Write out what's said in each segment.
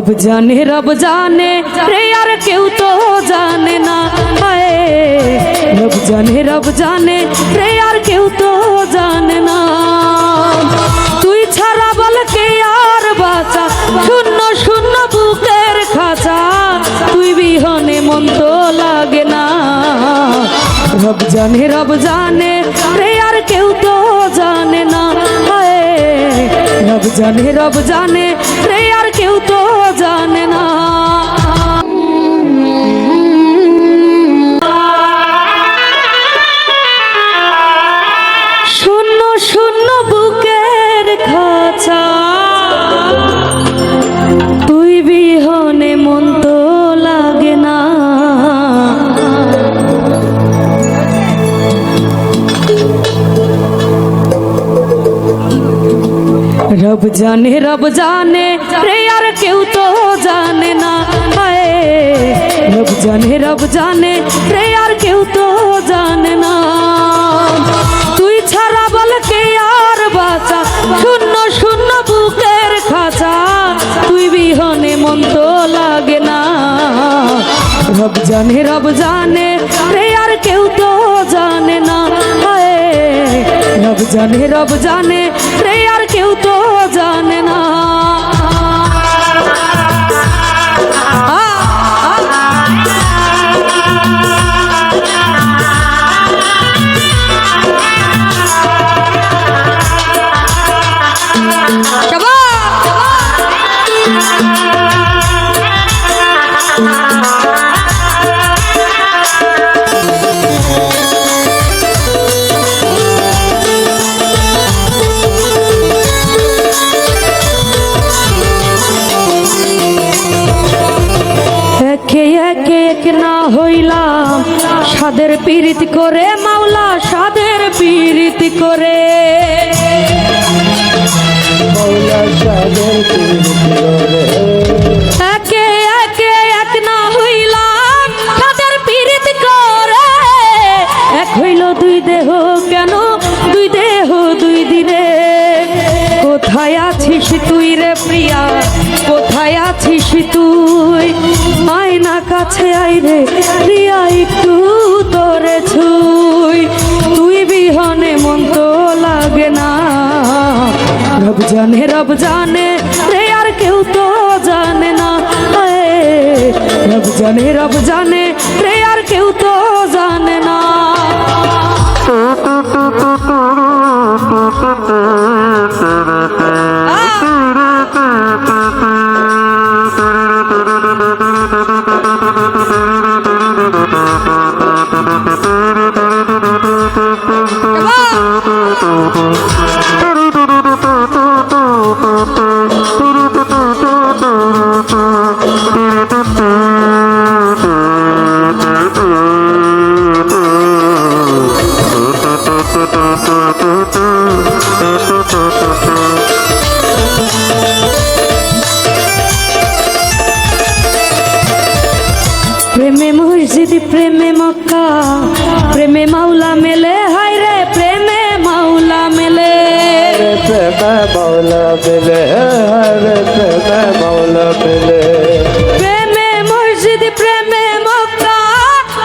रब जाने रे यार क्यों तो जाने ना हाय रब जाने रे यार क्यों तो जाने ना তুই ছাড়া বল কে আর বাঁচা শূন্য শূন্য বুকের খাঁচা তুই বিহনে মন তো লাগে না रब जाने रे यार क्यों तो जाने ना हाय रब जाने रे यार क्यों तो जाने ना শূন্য শূন্য বুকের খাঁচা তুই বিহনে মন তো লাগে না रब जाने रे यार क्यों तो जाने ना हाय रब जाने रे यार क्यों तो जाने ना তুই ছাড়া বল কে আর বাঁচা শূন্য শূন্য বুকের খাঁচা তুই বিহনে মন তো লাগে না रब जाने रे यार क्यों तो जाने ना हाय रब जाने रे यार क्यों तो जाने ना এক না হইলাম সাদের পীড়িত করে মাওলা সাদের পীড়িত করে মাওলা সাদের পীড়িত করে একে একে এক না হইলাম সাদের পীড়িত করে এক হইল দুই দেহ কেন দুই দেহ দুই দিনে কোথায় আছিস তুই রে প্রিয়া কোথায় আছিস তুই আয়না কাছে আইরে প্রিয়া একটু তোরে ছুই তুই বিহনে মন তো লাগে না রব জানে রে আর কেউ তো জানে না রব জানে রে আর কেউ তো জানে না প্রেমে মসজিদ প্রেমে মক্কা প্রেমে মাওলা মেলে হায় রে প্রেমে মাওলা মেলে প্রেমে মাওলা মেলে হায় রে প্রেমে মাওলা মেলে প্রেমে মসজিদ প্রেমে মক্কা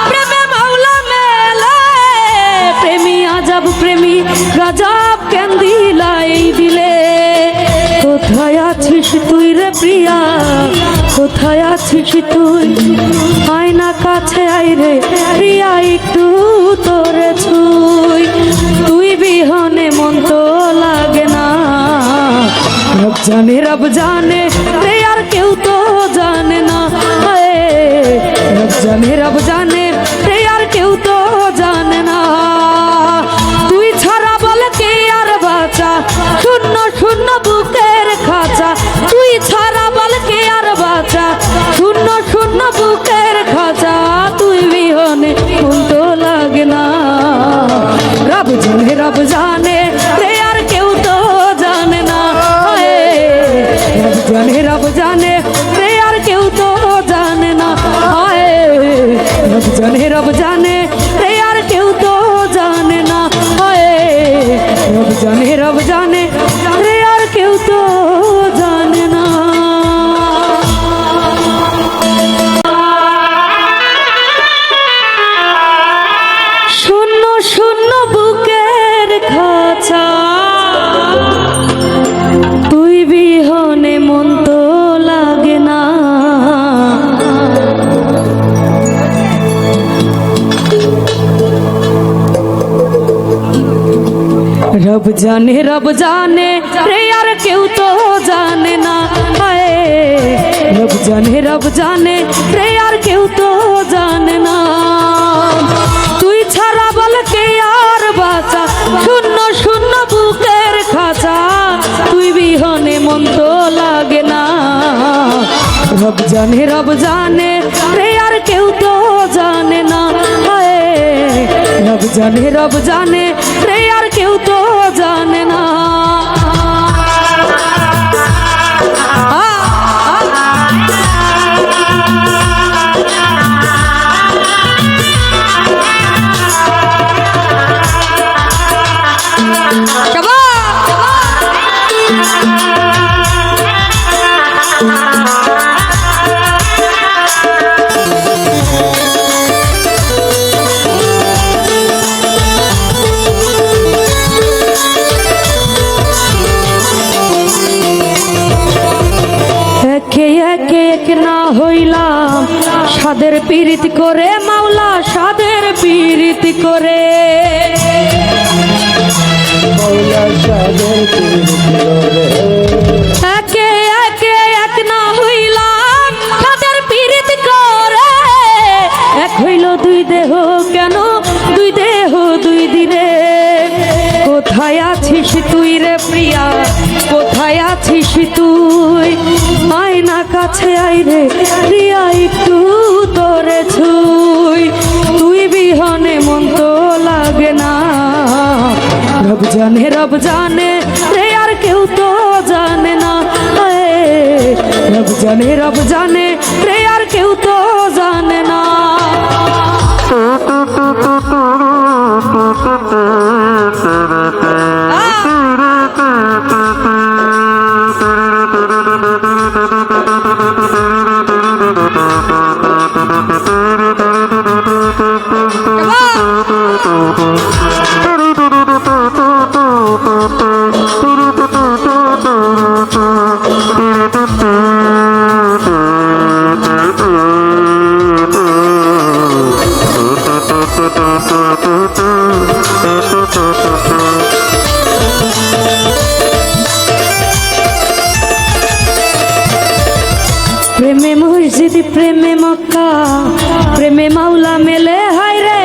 প্রেমে মাওলা মেলে প্রেমী আজব প্রেমী গজব কেন দিলাই দিলে কোথায় আছিস তুই রে প্রিয়া কোথায় আছিস তুই আয়না কাছে আইরে প্রিয়া একটু তোরে ছুই তুই বিহনে মন তো লাগে না রব জানে রে আর কেউ তো জানে না রব জানে রে আর কেউ তো জানে না তুই ছাড়া বল কে আর বাঁচা শূন্য শূন্য বুকের খাঁচা তুই ছাড়া বল কে আর বাঁচা শূন্য শূন্য বুকের খাঁচা তুই বিহনে মন তো লাগে না রব জানে রে আর কেউ তো জানে না রব জানে রে আর কেউ তো জানে না রব জানে রে আর কেউ তো জানে না রব জানে রে আর কেউ তো জানে না। रब जाने रे यार क्यों तो जाने ना हाय रब जाने रे यार क्यों तो जाने ना तुई छाड़ा बल के यार बाचा शून्य शून्य बुकेर खाचा तुई बिहने मन तो लागे ना रब जाने रे यार क्यों तो जाने ना हाय रब जाने रे यार क्यों तो जाने ना এক না হইলাম সাদের পীড়িত করে মাওলা সাদের পীড়িত করে একে একে এক না হইলাম সাদের পীড়িত করে এক হইল দুই দেহ কেন দুই দেহ দুই দিনে কোথায় আছিস তুই রে প্রিয়া কোথায় আছিস তুই আয়না কাছে আইরে প্রিয়া একটু তোরে ছুই তুই বিহনে মন তো লাগে না রব জানে রে আর কেউ তো জানে না রব জানে রে আর কেউ তো জানে না প্রেমে মসজিদ প্রেমে মক্কা প্রেমে মাওলা মেলে হায় রে